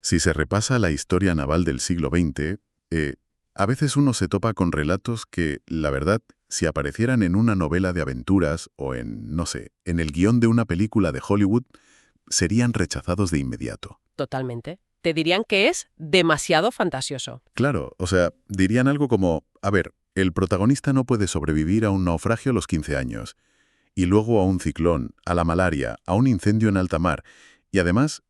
Si se repasa la historia naval del siglo XX, a veces uno se topa con relatos que, la verdad, si aparecieran en una novela de aventuras o en, no sé, en el guión de una película de Hollywood, serían rechazados de inmediato. Totalmente. Te dirían que es demasiado fantasioso. Claro, o sea, dirían algo como, a ver, el protagonista no puede sobrevivir a un naufragio a los 15 años, y luego a un ciclón, a la malaria, a un incendio en alta mar, y además,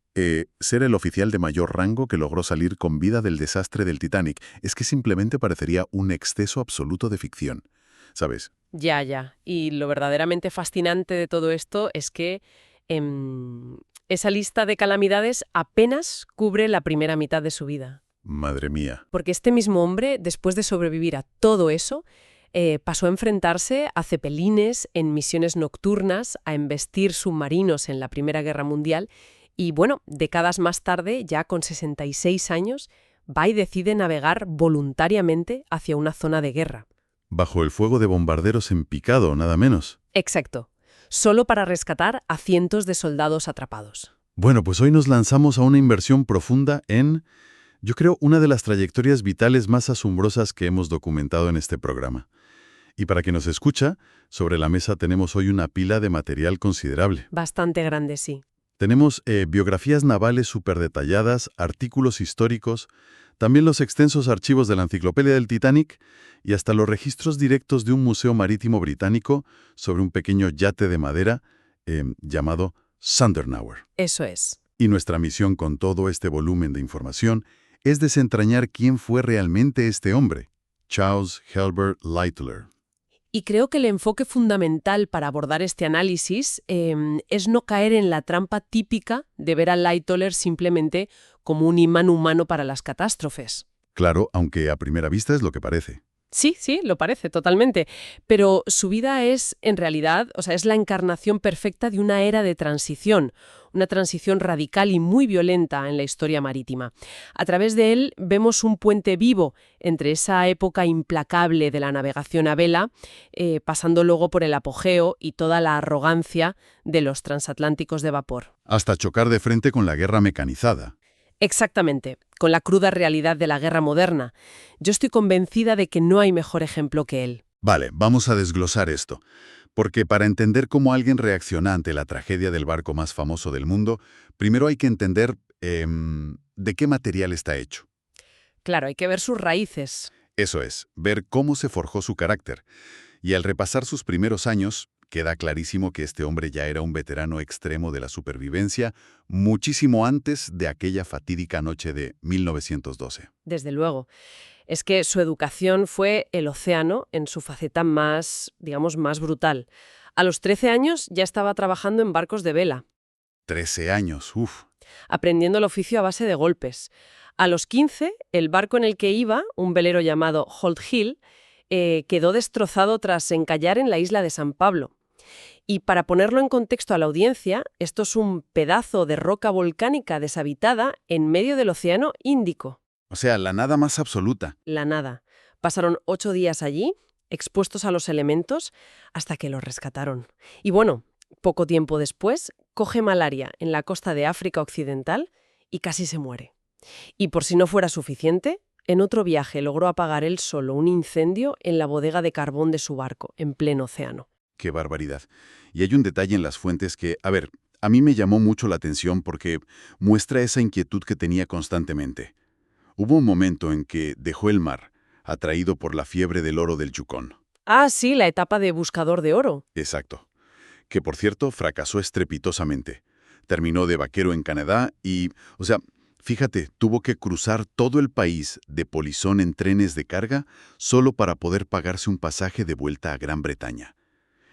ser el oficial de mayor rango que logró salir con vida del desastre del Titanic. Es que simplemente parecería un exceso absoluto de ficción, ¿sabes? Ya, ya. Y lo verdaderamente fascinante de todo esto es que esa lista de calamidades apenas cubre la primera mitad de su vida. Madre mía. Porque este mismo hombre, después de sobrevivir a todo eso, pasó a enfrentarse a cepelines en misiones nocturnas, a embestir submarinos en la Primera Guerra Mundial y, bueno, décadas más tarde, ya con 66 años, va y decide navegar voluntariamente hacia una zona de guerra. Bajo el fuego de bombarderos en picado, nada menos. Exacto. Solo para rescatar a cientos de soldados atrapados. Bueno, pues hoy nos lanzamos a una inversión profunda en, yo creo, una de las trayectorias vitales más asombrosas que hemos documentado en este programa. Y para quien nos escucha, sobre la mesa tenemos hoy una pila de material considerable. Bastante grande, sí. Tenemos biografías navales súper detalladas, artículos históricos, también los extensos archivos de la Enciclopedia del Titanic y hasta los registros directos de un museo marítimo británico sobre un pequeño yate de madera llamado Sandernauer. Eso es. Y nuestra misión con todo este volumen de información es desentrañar quién fue realmente este hombre, Charles Helbert Littler. Y creo que el enfoque fundamental para abordar este análisis es no caer en la trampa típica de ver a Littler simplemente como un imán humano para las catástrofes. Claro, aunque a primera vista es lo que parece. Sí, sí, lo parece, totalmente. Pero su vida es, en realidad, es la encarnación perfecta de una era de transición, una transición radical y muy violenta en la historia marítima. A través de él vemos un puente vivo entre esa época implacable de la navegación a vela, pasando luego por el apogeo y toda la arrogancia de los transatlánticos de vapor. Hasta chocar de frente con la guerra mecanizada. Exactamente, con la cruda realidad de la guerra moderna. Yo estoy convencida de que no hay mejor ejemplo que él. Vale, vamos a desglosar esto. Porque para entender cómo alguien reacciona ante la tragedia del barco más famoso del mundo, primero hay que entender de qué material está hecho. Claro, hay que ver sus raíces. Eso es, ver cómo se forjó su carácter. Y al repasar sus primeros años, queda clarísimo que este hombre ya era un veterano extremo de la supervivencia, muchísimo antes de aquella fatídica noche de 1912. Desde luego. Es que su educación fue el océano en su faceta más, digamos, más brutal. A los 13 años ya estaba trabajando en barcos de vela. 13 años, uff. Aprendiendo el oficio a base de golpes. A los 15, el barco en el que iba, un velero llamado Holt Hill, quedó destrozado tras encallar en la isla de San Pablo. Y para ponerlo en contexto a la audiencia, esto es un pedazo de roca volcánica deshabitada en medio del Océano Índico. O sea, la nada más absoluta. La nada. Pasaron 8 días allí, expuestos a los elementos, hasta que los rescataron. Y bueno, poco tiempo después, coge malaria en la costa de África Occidental y casi se muere. Y por si no fuera suficiente, en otro viaje logró apagar él solo un incendio en la bodega de carbón de su barco, en pleno océano. ¡Qué barbaridad! Y hay un detalle en las fuentes que, a mí me llamó mucho la atención porque muestra esa inquietud que tenía constantemente. Hubo un momento en que dejó el mar, atraído por la fiebre del oro del Yukón. Ah, sí, la etapa de buscador de oro. Exacto. Que, por cierto, fracasó estrepitosamente. Terminó de vaquero en Canadá y, fíjate, tuvo que cruzar todo el país de polizón en trenes de carga solo para poder pagarse un pasaje de vuelta a Gran Bretaña.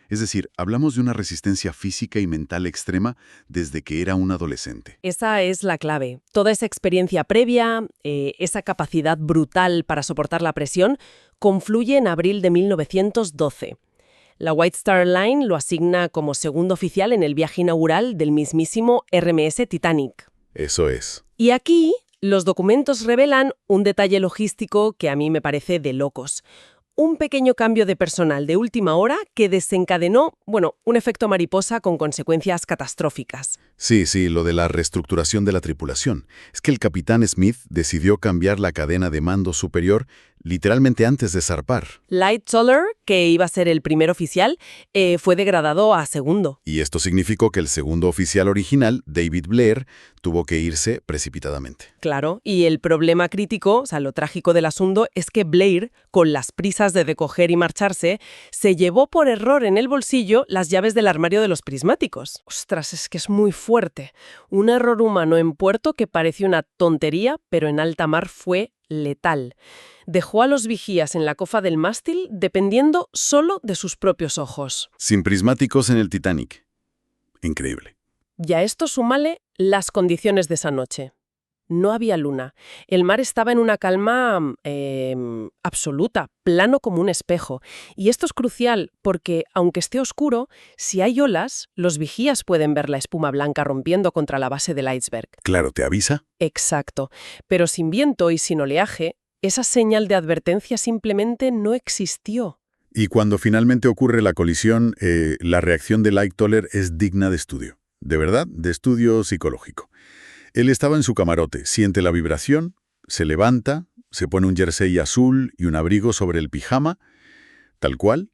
Es decir, hablamos de una resistencia física y mental extrema desde que era un adolescente. Esa es la clave. Toda esa experiencia previa, esa capacidad brutal para soportar la presión, confluye en abril de 1912. La White Star Line lo asigna como segundo oficial en el viaje inaugural del mismísimo RMS Titanic. Eso es. Y aquí, los documentos revelan un detalle logístico que a mí me parece de locos. Un pequeño cambio de personal de última hora que desencadenó, un efecto mariposa con consecuencias catastróficas. Sí, sí, lo de la reestructuración de la tripulación. Es que el capitán Smith decidió cambiar la cadena de mando superior literalmente antes de zarpar. Lightoller, que iba a ser el primer oficial, fue degradado a segundo. Y esto significó que el segundo oficial original, David Blair, tuvo que irse precipitadamente. Claro, y el problema crítico, o sea, lo trágico del asunto, es que Blair, con las prisas de recoger y marcharse, se llevó por error en el bolsillo las llaves del armario de los prismáticos. Ostras, es que es muy fuerte. Un error humano en puerto que pareció una tontería, pero en alta mar fue letal. Dejó a los vigías en la cofa del mástil dependiendo solo de sus propios ojos. Sin prismáticos en el Titanic. Increíble. Y a esto súmale las condiciones de esa noche. No había luna. El mar estaba en una calma absoluta, plano como un espejo. Y esto es crucial porque, aunque esté oscuro, si hay olas, los vigías pueden ver la espuma blanca rompiendo contra la base del iceberg. Claro, ¿te avisa? Exacto. Pero sin viento y sin oleaje, esa señal de advertencia simplemente no existió. Y cuando finalmente ocurre la colisión, la reacción de Lightoller es digna de estudio. De verdad, de estudio psicológico. Él estaba en su camarote, siente la vibración, se levanta, se pone un jersey azul y un abrigo sobre el pijama, tal cual,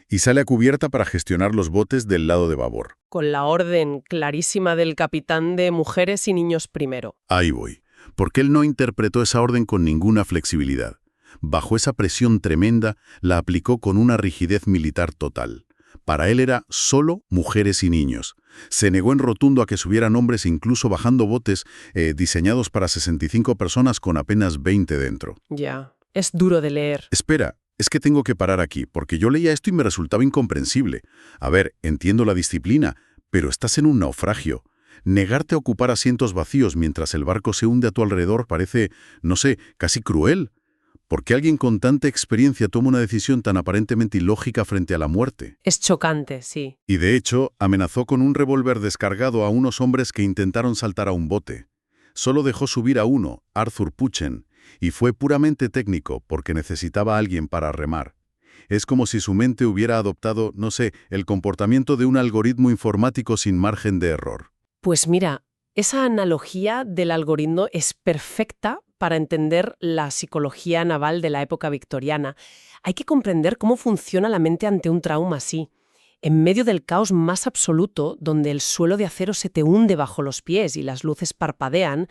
y sale a cubierta para gestionar los botes del lado de babor. Con la orden clarísima del capitán de mujeres y niños primero. Ahí voy. Porque él no interpretó esa orden con ninguna flexibilidad. Bajo esa presión tremenda, la aplicó con una rigidez militar total. Para él era solo mujeres y niños. Se negó en rotundo a que subieran hombres incluso bajando botes diseñados para 65 personas con apenas 20 dentro. Ya, es duro de leer. Espera, es que tengo que parar aquí, porque yo leía esto y me resultaba incomprensible. A ver, entiendo la disciplina, pero estás en un naufragio. Negarte a ocupar asientos vacíos mientras el barco se hunde a tu alrededor parece, no sé, casi cruel. ¿Por qué alguien con tanta experiencia toma una decisión tan aparentemente ilógica frente a la muerte? Es chocante, sí. Y de hecho, amenazó con un revólver descargado a unos hombres que intentaron saltar a un bote. Solo dejó subir a uno, Arthur Puchen, y fue puramente técnico porque necesitaba a alguien para remar. Es como si su mente hubiera adoptado, no sé, el comportamiento de un algoritmo informático sin margen de error. Pues mira, esa analogía del algoritmo es perfecta para entender la psicología naval de la época victoriana. Hay que comprender cómo funciona la mente ante un trauma así. En medio del caos más absoluto, donde el suelo de acero se te hunde bajo los pies y las luces parpadean,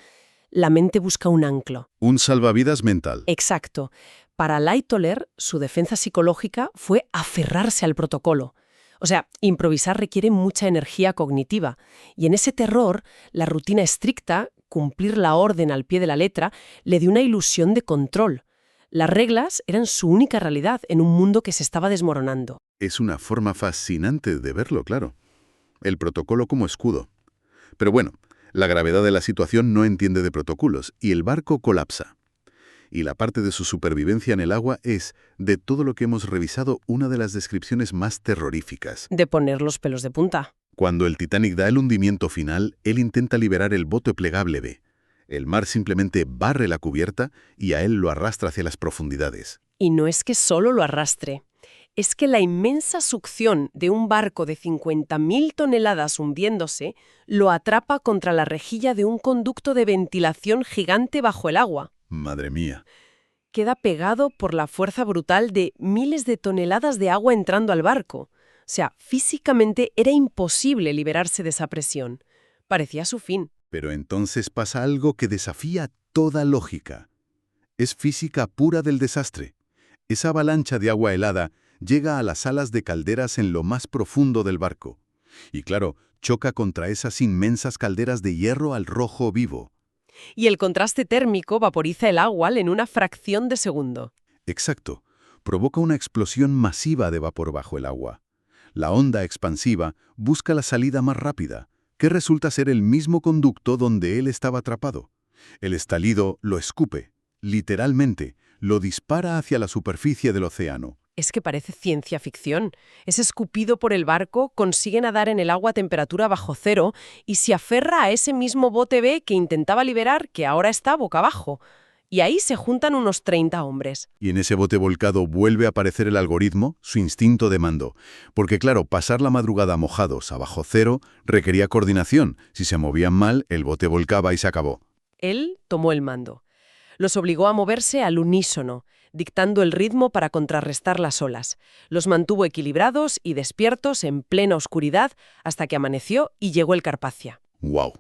la mente busca un anclo. Un salvavidas mental. Exacto. Para Lightoller, su defensa psicológica fue aferrarse al protocolo. O sea, improvisar requiere mucha energía cognitiva. Y en ese terror, la rutina estricta, cumplir la orden al pie de la letra, le dio una ilusión de control. Las reglas eran su única realidad en un mundo que se estaba desmoronando. Es una forma fascinante de verlo, claro. El protocolo como escudo. Pero bueno, la gravedad de la situación no entiende de protocolos y el barco colapsa. Y la parte de su supervivencia en el agua es, de todo lo que hemos revisado, una de las descripciones más terroríficas. De poner los pelos de punta. Cuando el Titanic da el hundimiento final, él intenta liberar el bote plegable B. El mar simplemente barre la cubierta y a él lo arrastra hacia las profundidades. Y no es que solo lo arrastre. Es que la inmensa succión de un barco de 50.000 toneladas hundiéndose lo atrapa contra la rejilla de un conducto de ventilación gigante bajo el agua. Madre mía. Queda pegado por la fuerza brutal de miles de toneladas de agua entrando al barco. O sea, físicamente era imposible liberarse de esa presión. Parecía su fin. Pero entonces pasa algo que desafía toda lógica. Es física pura del desastre. Esa avalancha de agua helada llega a las alas de calderas en lo más profundo del barco. Y claro, choca contra esas inmensas calderas de hierro al rojo vivo. Y el contraste térmico vaporiza el agua en una fracción de segundo. Exacto. Provoca una explosión masiva de vapor bajo el agua. La onda expansiva busca la salida más rápida, que resulta ser el mismo conducto donde él estaba atrapado. El estallido lo escupe, literalmente, lo dispara hacia la superficie del océano. Es que parece ciencia ficción. Es escupido por el barco, consigue nadar en el agua a temperatura bajo cero y se aferra a ese mismo bote B que intentaba liberar, que ahora está boca abajo. y ahí se juntan unos 30 hombres. Y en ese bote volcado vuelve a aparecer el algoritmo, su instinto de mando. Porque claro, pasar la madrugada mojados a bajo cero requería coordinación. Si se movían mal, el bote volcaba y se acabó. Él tomó el mando. Los obligó a moverse al unísono, dictando el ritmo para contrarrestar las olas. Los mantuvo equilibrados y despiertos en plena oscuridad hasta que amaneció y llegó el Carpathia. ¡Wow!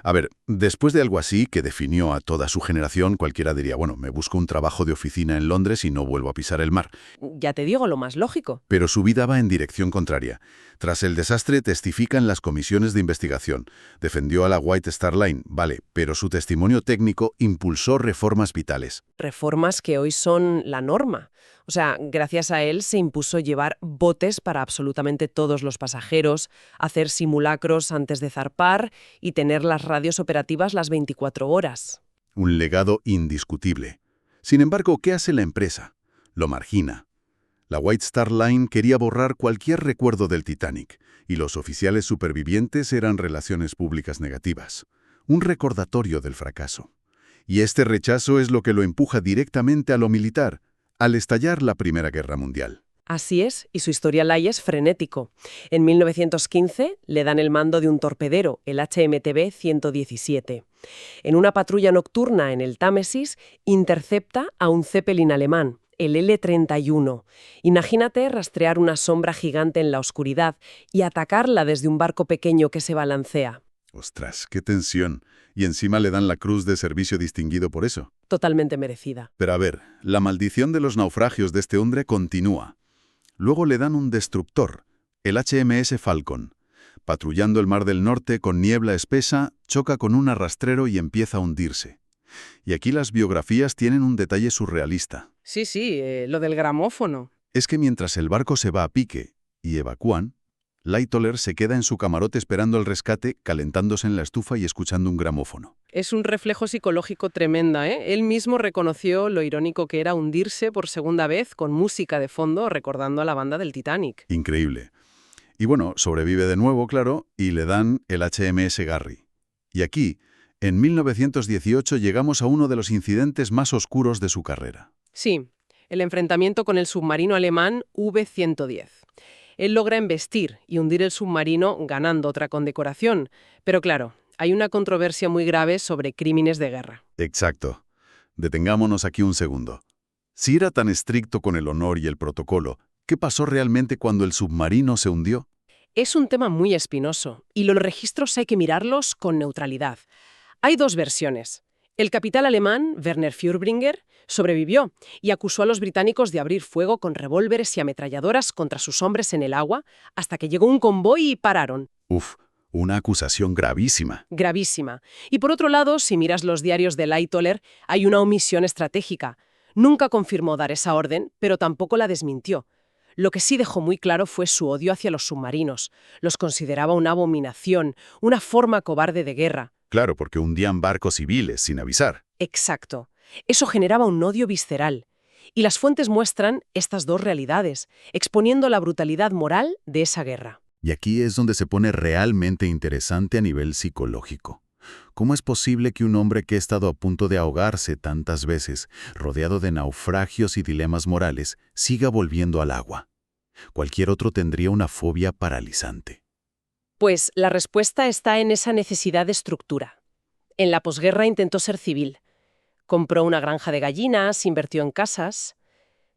A ver, después de algo así, que definió a toda su generación, cualquiera diría, bueno, me busco un trabajo de oficina en Londres y no vuelvo a pisar el mar. Ya te digo lo más lógico. Pero su vida va en dirección contraria. Tras el desastre, testifican las comisiones de investigación. Defendió a la White Star Line, vale, pero su testimonio técnico impulsó reformas vitales. Reformas que hoy son la norma. O sea, gracias a él se impuso llevar botes para absolutamente todos los pasajeros, hacer simulacros antes de zarpar y tener las radios operativas las 24 horas. Un legado indiscutible. Sin embargo, ¿qué hace la empresa? Lo margina. La White Star Line quería borrar cualquier recuerdo del Titanic, y los oficiales supervivientes eran relaciones públicas negativas. Un recordatorio del fracaso. Y este rechazo es lo que lo empuja directamente a lo militar, al estallar la Primera Guerra Mundial. Así es, y su historial ahí es frenético. En 1915 le dan el mando de un torpedero, el HMTB 117. En una patrulla nocturna en el Támesis, intercepta a un Zeppelin alemán, el L-31. Imagínate rastrear una sombra gigante en la oscuridad y atacarla desde un barco pequeño que se balancea. ¡Ostras, qué tensión! Y encima le dan la Cruz de Servicio Distinguido por eso. Totalmente merecida. Pero a ver, la maldición de los naufragios de este hombre continúa. Luego le dan un destructor, el HMS Falcon. Patrullando el Mar del Norte con niebla espesa, choca con un arrastrero y empieza a hundirse. Y aquí las biografías tienen un detalle surrealista. Sí, lo del gramófono. Es que mientras el barco se va a pique y evacúan, Lightoller se queda en su camarote esperando el rescate, calentándose en la estufa y escuchando un gramófono. Es un reflejo psicológico tremenda, ¿eh? Él mismo reconoció lo irónico que era hundirse por segunda vez con música de fondo recordando a la banda del Titanic. Increíble. Y bueno, sobrevive de nuevo, claro, y le dan el HMS Garry. Y aquí, en 1918, llegamos a uno de los incidentes más oscuros de su carrera. Sí, el enfrentamiento con el submarino alemán V-110. Él logra embestir y hundir el submarino ganando otra condecoración. Pero claro, hay una controversia muy grave sobre crímenes de guerra. Exacto. Detengámonos aquí un segundo. Si era tan estricto con el honor y el protocolo, ¿qué pasó realmente cuando el submarino se hundió? Es un tema muy espinoso y los registros hay que mirarlos con neutralidad. Hay dos versiones. El capitán alemán, Werner Furbringer, sobrevivió y acusó a los británicos de abrir fuego con revólveres y ametralladoras contra sus hombres en el agua hasta que llegó un convoy y pararon. Uf, una acusación gravísima. Gravísima. Y por otro lado, si miras los diarios de Lightoller, hay una omisión estratégica. Nunca confirmó dar esa orden, pero tampoco la desmintió. Lo que sí dejó muy claro fue su odio hacia los submarinos. Los consideraba una abominación, una forma cobarde de guerra. Claro, porque hundían barcos civiles sin avisar. Exacto. Eso generaba un odio visceral. Y las fuentes muestran estas dos realidades, exponiendo la brutalidad moral de esa guerra. Y aquí es donde se pone realmente interesante a nivel psicológico. ¿Cómo es posible que un hombre que ha estado a punto de ahogarse tantas veces, rodeado de naufragios y dilemas morales, siga volviendo al agua? Cualquier otro tendría una fobia paralizante. Pues la respuesta está en esa necesidad de estructura. En la posguerra intentó ser civil. Compró una granja de gallinas, invirtió en casas,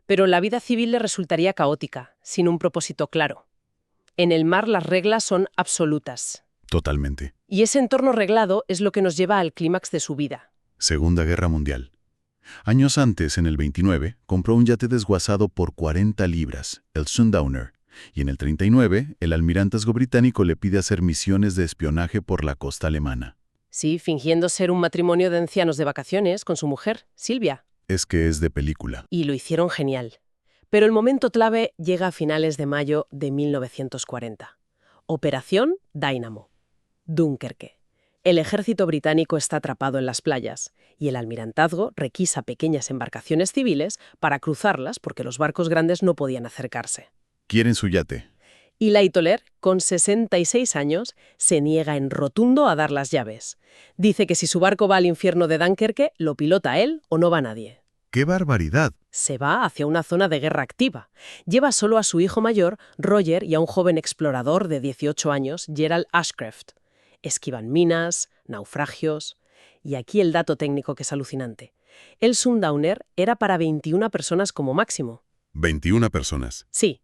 pero la vida civil le resultaría caótica, sin un propósito claro. En el mar las reglas son absolutas. Totalmente. Y ese entorno reglado es lo que nos lleva al clímax de su vida. Segunda Guerra Mundial. Años antes, en el 29, compró un yate desguazado por 40 libras, el Sundowner, y en el 39, el almirantazgo británico le pide hacer misiones de espionaje por la costa alemana. Sí, fingiendo ser un matrimonio de ancianos de vacaciones con su mujer, Silvia. Es que es de película. Y lo hicieron genial. Pero el momento clave llega a finales de mayo de 1940. Operación Dynamo. Dunkerque. El ejército británico está atrapado en las playas y el almirantazgo requisa pequeñas embarcaciones civiles para cruzarlas porque los barcos grandes no podían acercarse. Quieren su yate. Y Lightoller, con 66 años, se niega en rotundo a dar las llaves. Dice que si su barco va al infierno de Dunkerque, lo pilota él o no va nadie. ¡Qué barbaridad! Se va hacia una zona de guerra activa. Lleva solo a su hijo mayor, Roger, y a un joven explorador de 18 años, Gerald Ashcroft. Esquivan minas, naufragios. Y aquí el dato técnico que es alucinante. El Sundowner era para 21 personas como máximo. 21 personas. Sí.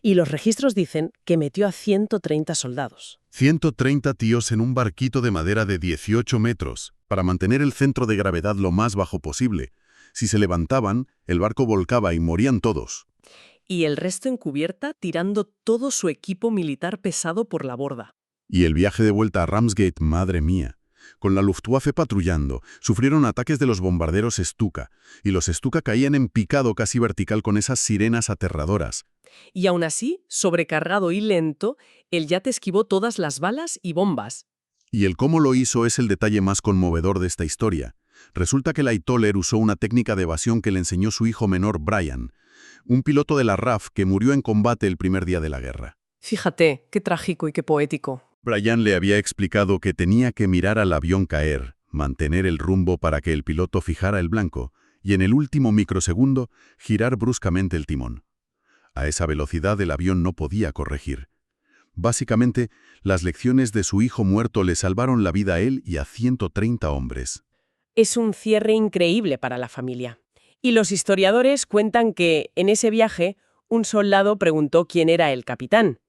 Y los registros dicen que metió a 130 soldados. 130 tíos en un barquito de madera de 18 metros, para mantener el centro de gravedad lo más bajo posible. Si se levantaban, el barco volcaba y morían todos. Y el resto en cubierta tirando todo su equipo militar pesado por la borda. Y el viaje de vuelta a Ramsgate, madre mía. Con la Luftwaffe patrullando, sufrieron ataques de los bombarderos Stuka, y los Stuka caían en picado casi vertical con esas sirenas aterradoras. Y aún así, sobrecargado y lento, el yate esquivó todas las balas y bombas. Y el cómo lo hizo es el detalle más conmovedor de esta historia. Resulta que Lightoller usó una técnica de evasión que le enseñó su hijo menor Brian, un piloto de la RAF que murió en combate el primer día de la guerra. Fíjate, qué trágico y qué poético. Brian le había explicado que tenía que mirar al avión caer, mantener el rumbo para que el piloto fijara el blanco y en el último microsegundo girar bruscamente el timón. A esa velocidad el avión no podía corregir. Básicamente, las lecciones de su hijo muerto le salvaron la vida a él y a 130 hombres. Es un cierre increíble para la familia. Y los historiadores cuentan que, en ese viaje, un soldado preguntó quién era el capitán.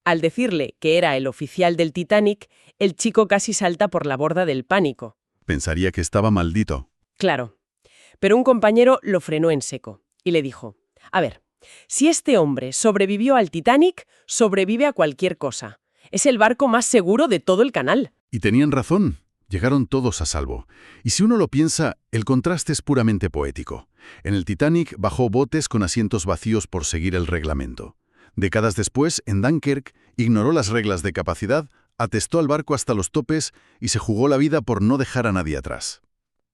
Al decirle que era el oficial del Titanic, el chico casi salta por la borda del pánico. Pensaría que estaba maldito. Claro. Pero un compañero lo frenó en seco y le dijo: a ver, si este hombre sobrevivió al Titanic, sobrevive a cualquier cosa. Es el barco más seguro de todo el canal. Y tenían razón. Llegaron todos a salvo. Y si uno lo piensa, el contraste es puramente poético. En el Titanic bajó botes con asientos vacíos por seguir el reglamento. Décadas después, en Dunkerque, ignoró las reglas de capacidad, atestó al barco hasta los topes y se jugó la vida por no dejar a nadie atrás.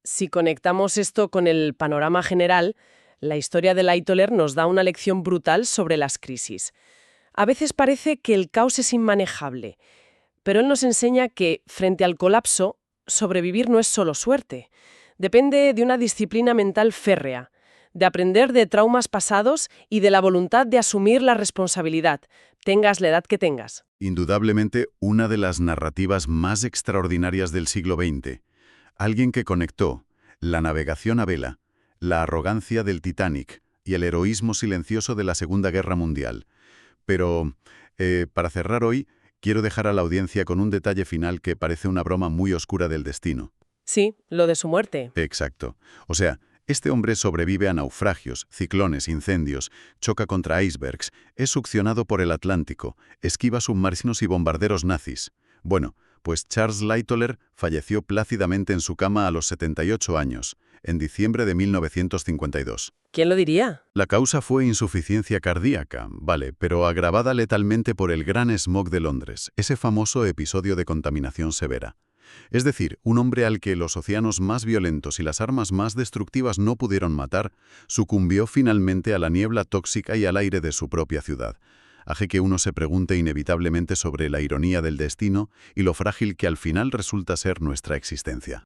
Si conectamos esto con el panorama general, la historia de Lightoller nos da una lección brutal sobre las crisis. A veces parece que el caos es inmanejable, pero él nos enseña que, frente al colapso, sobrevivir no es solo suerte. Depende de una disciplina mental férrea, de aprender de traumas pasados y de la voluntad de asumir la responsabilidad, tengas la edad que tengas. Indudablemente, una de las narrativas más extraordinarias del siglo XX. Alguien que conectó la navegación a vela, la arrogancia del Titanic y el heroísmo silencioso de la Segunda Guerra Mundial. Pero, para cerrar hoy, quiero dejar a la audiencia con un detalle final que parece una broma muy oscura del destino. Sí, lo de su muerte. Exacto. O sea, este hombre sobrevive a naufragios, ciclones, incendios, choca contra icebergs, es succionado por el Atlántico, esquiva submarinos y bombarderos nazis. Bueno, pues Charles Lightoller falleció plácidamente en su cama a los 78 años, en diciembre de 1952. ¿Quién lo diría? La causa fue insuficiencia cardíaca, vale, pero agravada letalmente por el gran smog de Londres, ese famoso episodio de contaminación severa. Es decir, un hombre al que los océanos más violentos y las armas más destructivas no pudieron matar, sucumbió finalmente a la niebla tóxica y al aire de su propia ciudad. Hace que uno se pregunte inevitablemente sobre la ironía del destino y lo frágil que al final resulta ser nuestra existencia.